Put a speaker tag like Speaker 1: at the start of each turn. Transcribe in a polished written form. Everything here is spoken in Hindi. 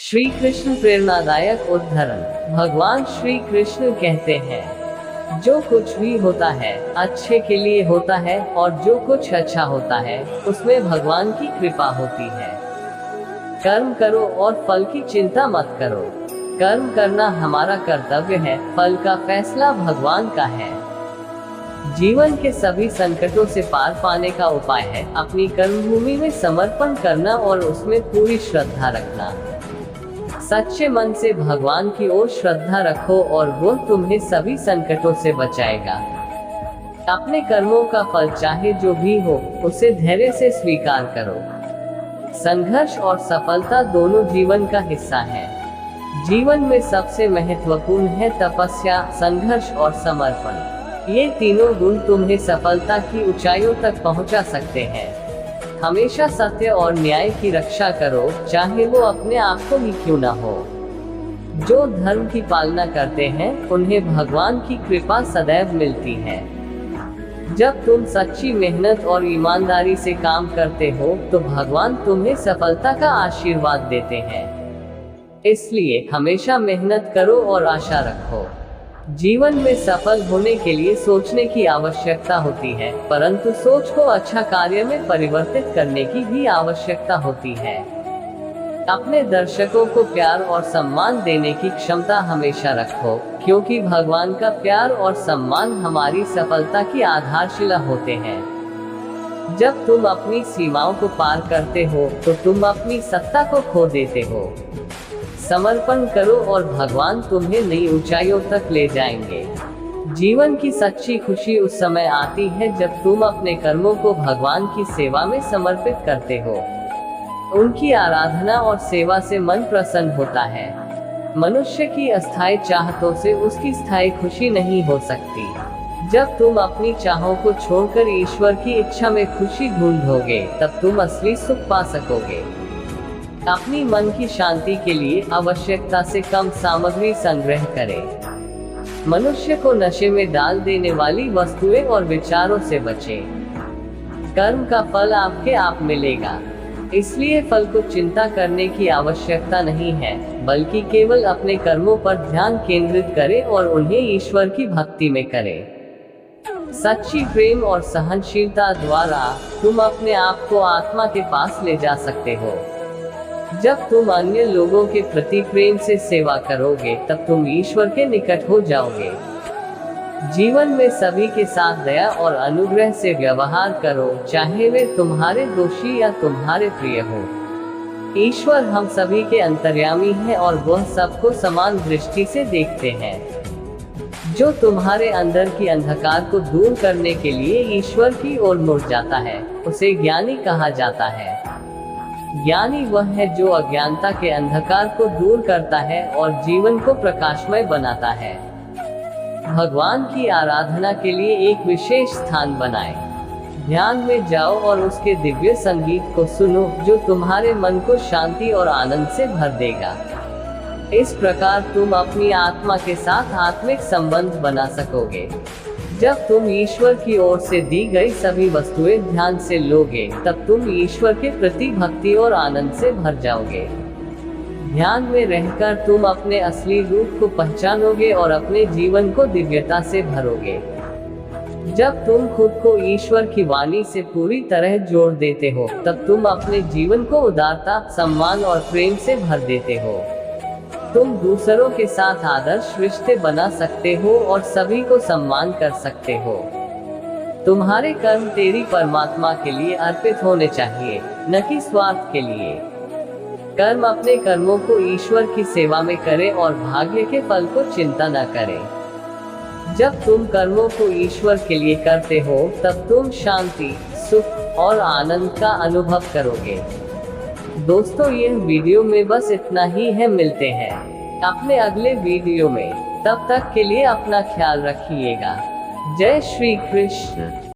Speaker 1: श्री कृष्ण प्रेरणादायक उद्धरण। भगवान श्री कृष्ण कहते हैं, जो कुछ भी होता है अच्छे के लिए होता है, और जो कुछ अच्छा होता है उसमें भगवान की कृपा होती है। कर्म करो और फल की चिंता मत करो। कर्म करना हमारा कर्तव्य है, फल का फैसला भगवान का है। जीवन के सभी संकटों से पार पाने का उपाय है अपनी कर्मभूमि में समर्पण करना और उसमें पूरी श्रद्धा रखना। सच्चे मन से भगवान की ओर श्रद्धा रखो और वो तुम्हें सभी संकटों से बचाएगा। अपने कर्मों का फल चाहे जो भी हो, उसे धैर्य से स्वीकार करो। संघर्ष और सफलता दोनों जीवन का हिस्सा है। जीवन में सबसे महत्वपूर्ण है तपस्या, संघर्ष और समर्पण। ये तीनों गुण तुम्हें सफलता की ऊंचाइयों तक पहुंचा सकते हैं। हमेशा सत्य और न्याय की रक्षा करो, चाहे वो अपने आप को ही क्यों न हो। जो धर्म की पालना करते हैं उन्हें भगवान की कृपा सदैव मिलती है। जब तुम सच्ची मेहनत और ईमानदारी से काम करते हो तो भगवान तुम्हें सफलता का आशीर्वाद देते हैं। इसलिए हमेशा मेहनत करो और आशा रखो। जीवन में सफल होने के लिए सोचने की आवश्यकता होती है, परंतु सोच को अच्छा कार्य में परिवर्तित करने की भी आवश्यकता होती है। अपने दर्शकों को प्यार और सम्मान देने की क्षमता हमेशा रखो, क्योंकि भगवान का प्यार और सम्मान हमारी सफलता की आधारशिला होते हैं। जब तुम अपनी सीमाओं को पार करते हो तो तुम अपनी सत्ता को खो देते हो। समर्पण करो और भगवान तुम्हें नई ऊंचाइयों तक ले जाएंगे। जीवन की सच्ची खुशी उस समय आती है जब तुम अपने कर्मों को भगवान की सेवा में समर्पित करते हो। उनकी आराधना और सेवा से मन प्रसन्न होता है। मनुष्य की अस्थायी चाहतों से उसकी स्थायी खुशी नहीं हो सकती। जब तुम अपनी चाहों को छोड़कर ईश्वर की इच्छा में खुशी ढूंढोगे, तब तुम असली सुख पा सकोगे। अपनी मन की शांति के लिए आवश्यकता से कम सामग्री संग्रह करें। मनुष्य को नशे में डाल देने वाली वस्तुएं और विचारों से बचें। कर्म का फल आपके आप मिलेगा, इसलिए फल को चिंता करने की आवश्यकता नहीं है, बल्कि केवल अपने कर्मों पर ध्यान केंद्रित करें और उन्हें ईश्वर की भक्ति में करें। सच्ची प्रेम और सहनशीलता द्वारा तुम अपने आप को आत्मा के पास ले जा सकते हो। जब तुम अन्य लोगों के प्रति प्रेम से सेवा करोगे, तब तुम ईश्वर के निकट हो जाओगे। जीवन में सभी के साथ दया और अनुग्रह से व्यवहार करो, चाहे वे तुम्हारे दोषी या तुम्हारे प्रिय हो। ईश्वर हम सभी के अंतर्यामी है और वह सबको समान दृष्टि से देखते हैं। जो तुम्हारे अंदर की अंधकार को दूर करने के लिए ईश्वर की ओर मुड़ जाता है, उसे ज्ञानी कहा जाता है। ज्ञानी वह है जो अज्ञानता के अंधकार को दूर करता है और जीवन को प्रकाशमय बनाता है। भगवान की आराधना के लिए एक विशेष स्थान बनाएं। ध्यान में जाओ और उसके दिव्य संगीत को सुनो, जो तुम्हारे मन को शांति और आनंद से भर देगा। इस प्रकार तुम अपनी आत्मा के साथ आत्मिक संबंध बना सकोगे। जब तुम ईश्वर की ओर से दी गई सभी वस्तुएं ध्यान से लोगे, तब तुम ईश्वर के प्रति भक्ति और आनंद से भर जाओगे। ध्यान में रहकर तुम अपने असली रूप को पहचानोगे और अपने जीवन को दिव्यता से भरोगे। जब तुम खुद को ईश्वर की वाणी से पूरी तरह जोड़ देते हो, तब तुम अपने जीवन को उदारता, सम्मान और प्रेम से भर देते हो। तुम दूसरों के साथ आदर्श रिश्ते बना सकते हो और सभी को सम्मान कर सकते हो। तुम्हारे कर्म तेरी परमात्मा के लिए अर्पित होने चाहिए, न कि स्वार्थ के लिए। कर्म अपने कर्मों को ईश्वर की सेवा में करें और भाग्य के फल को चिंता न करें। जब तुम कर्मों को ईश्वर के लिए करते हो, तब तुम शांति, सुख और आनंद का अनुभव करोगे। दोस्तों, यह वीडियो में बस इतना ही है। मिलते हैं अपने अगले वीडियो में। तब तक के लिए अपना ख्याल रखिएगा। जय श्री कृष्ण।